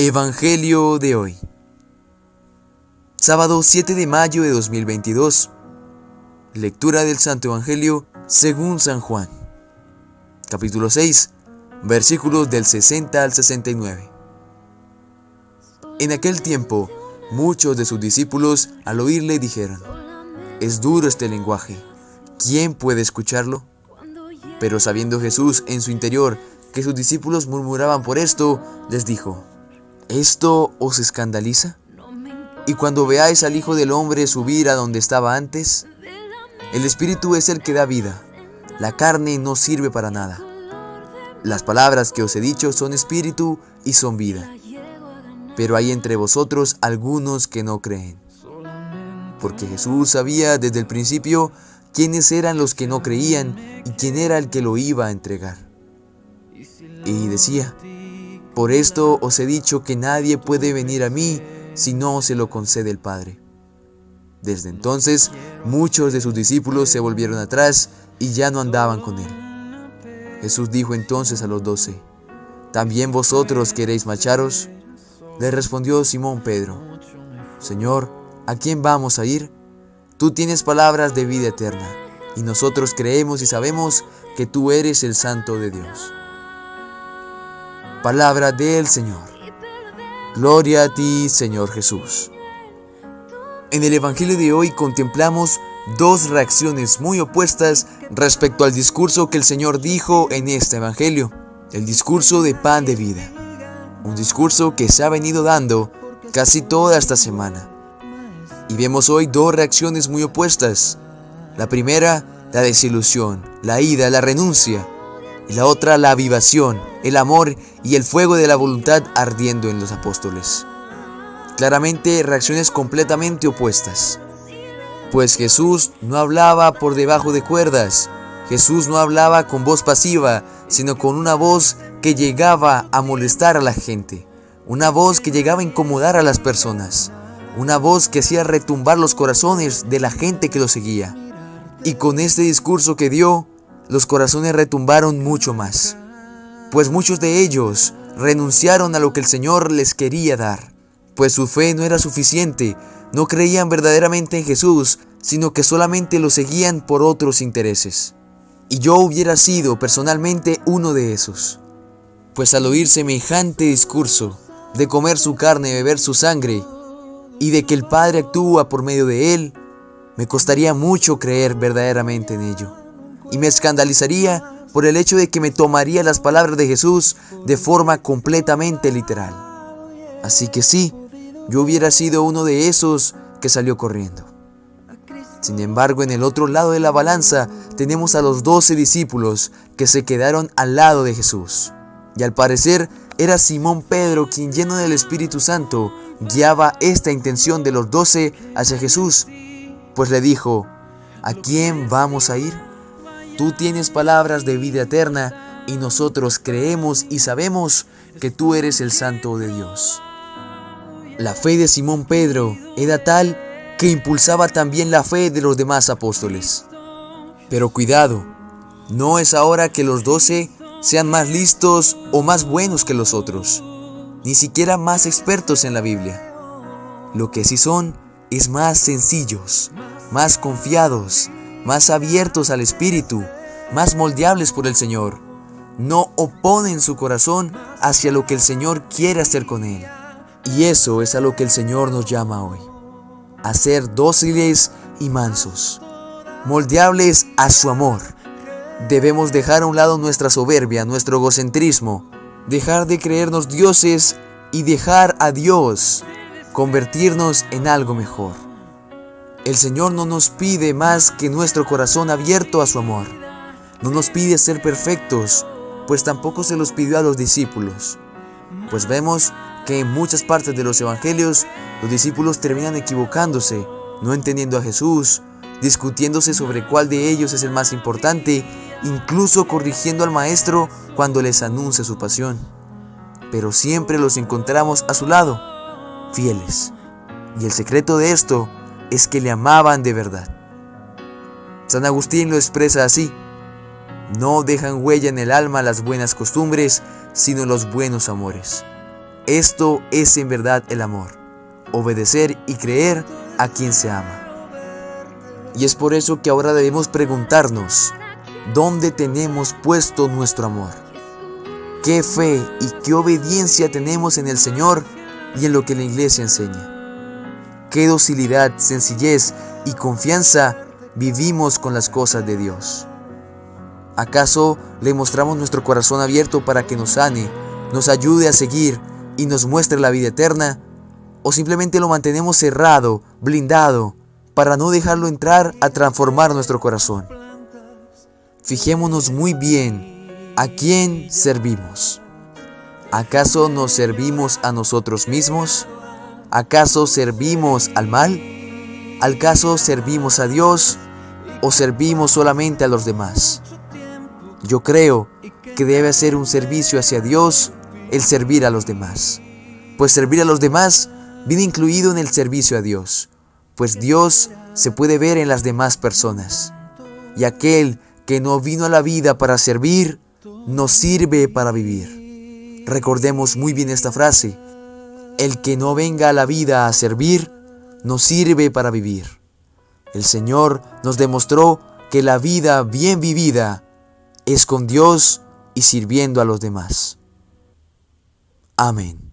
Evangelio de hoy, sábado 7 de mayo de 2022. Lectura del Santo Evangelio según San Juan, capítulo 6, versículos del 60 al 69. En aquel tiempo, muchos de sus discípulos al oírle dijeron: «Es duro este lenguaje, ¿quién puede escucharlo?». Pero sabiendo Jesús en su interior que sus discípulos murmuraban por esto, les dijo: ¿Esto os escandaliza? Y cuando veáis al Hijo del Hombre subir a donde estaba antes, el Espíritu es el que da vida, la carne no sirve para nada. Las palabras que os he dicho son espíritu y son vida. Pero hay entre vosotros algunos que no creen. Porque Jesús sabía desde el principio quiénes eran los que no creían y quién era el que lo iba a entregar. Y decía: «Por esto os he dicho que nadie puede venir a mí si no se lo concede el Padre». Desde entonces, muchos de sus discípulos se volvieron atrás y ya no andaban con él. Jesús dijo entonces a los 12: «¿También vosotros queréis marcharos?». Le respondió Simón Pedro: «Señor, ¿a quién vamos a ir? Tú tienes palabras de vida eterna, y nosotros creemos y sabemos que tú eres el Santo de Dios». Palabra del Señor. Gloria a ti, Señor Jesús. En el Evangelio de hoy contemplamos dos reacciones muy opuestas respecto al discurso que el Señor dijo en este Evangelio, el discurso de pan de vida. Un discurso que se ha venido dando casi toda esta semana. Y vemos hoy dos reacciones muy opuestas. La primera, la desilusión, la ira, la renuncia. Y la otra, la avivación, el amor y el fuego de la voluntad ardiendo en los apóstoles. Claramente reacciones completamente opuestas. Pues Jesús no hablaba por debajo de cuerdas. Jesús no hablaba con voz pasiva, sino con una voz que llegaba a molestar a la gente. Una voz que llegaba a incomodar a las personas. Una voz que hacía retumbar los corazones de la gente que lo seguía. Y con este discurso que dio, los corazones retumbaron mucho más, pues muchos de ellos renunciaron a lo que el Señor les quería dar, pues su fe no era suficiente, no creían verdaderamente en Jesús, sino que solamente lo seguían por otros intereses. Y yo hubiera sido personalmente uno de esos, pues al oír semejante discurso, de comer su carne y beber su sangre, y de que el Padre actúa por medio de él, me costaría mucho creer verdaderamente en ello. Y me escandalizaría por el hecho de que me tomaría las palabras de Jesús de forma completamente literal. Así que sí, yo hubiera sido uno de esos que salió corriendo. Sin embargo, en el otro lado de la balanza tenemos a los 12 discípulos que se quedaron al lado de Jesús. Y al parecer era Simón Pedro quien, lleno del Espíritu Santo, guiaba esta intención de los 12 hacia Jesús, pues le dijo: «¿A quién vamos a ir? Tú tienes palabras de vida eterna y nosotros creemos y sabemos que tú eres el Santo de Dios». La fe de Simón Pedro era tal que impulsaba también la fe de los demás apóstoles. Pero cuidado, no es ahora que los 12 sean más listos o más buenos que los otros, ni siquiera más expertos en la Biblia. Lo que sí son es más sencillos, más confiados, más abiertos al Espíritu, más moldeables por el Señor. No oponen su corazón hacia lo que el Señor quiere hacer con él. Y eso es a lo que el Señor nos llama hoy: a ser dóciles y mansos, moldeables a su amor. Debemos dejar a un lado nuestra soberbia, nuestro egocentrismo, dejar de creernos dioses y dejar a Dios convertirnos en algo mejor. El Señor no nos pide más que nuestro corazón abierto a su amor. No nos pide ser perfectos, pues tampoco se los pidió a los discípulos. Pues vemos que en muchas partes de los evangelios, los discípulos terminan equivocándose, no entendiendo a Jesús, discutiéndose sobre cuál de ellos es el más importante, incluso corrigiendo al Maestro cuando les anuncia su pasión. Pero siempre los encontramos a su lado, fieles. Y el secreto de esto es que le amaban de verdad. San Agustín lo expresa así: no dejan huella en el alma las buenas costumbres, sino los buenos amores. Esto es en verdad el amor, obedecer y creer a quien se ama. Y es por eso que ahora debemos preguntarnos, ¿dónde tenemos puesto nuestro amor? ¿Qué fe y qué obediencia tenemos en el Señor y en lo que la Iglesia enseña? ¿Qué docilidad, sencillez y confianza vivimos con las cosas de Dios? ¿Acaso le mostramos nuestro corazón abierto para que nos sane, nos ayude a seguir y nos muestre la vida eterna? ¿O simplemente lo mantenemos cerrado, blindado, para no dejarlo entrar a transformar nuestro corazón? Fijémonos muy bien a quién servimos. ¿Acaso nos servimos a nosotros mismos? ¿Acaso servimos al mal? ¿Acaso servimos a Dios o servimos solamente a los demás? Yo creo que debe ser un servicio hacia Dios el servir a los demás, pues servir a los demás viene incluido en el servicio a Dios, pues Dios se puede ver en las demás personas, y aquel que no vino a la vida para servir, no sirve para vivir. Recordemos muy bien esta frase: el que no venga a la vida a servir, no sirve para vivir. El Señor nos demostró que la vida bien vivida es con Dios y sirviendo a los demás. Amén.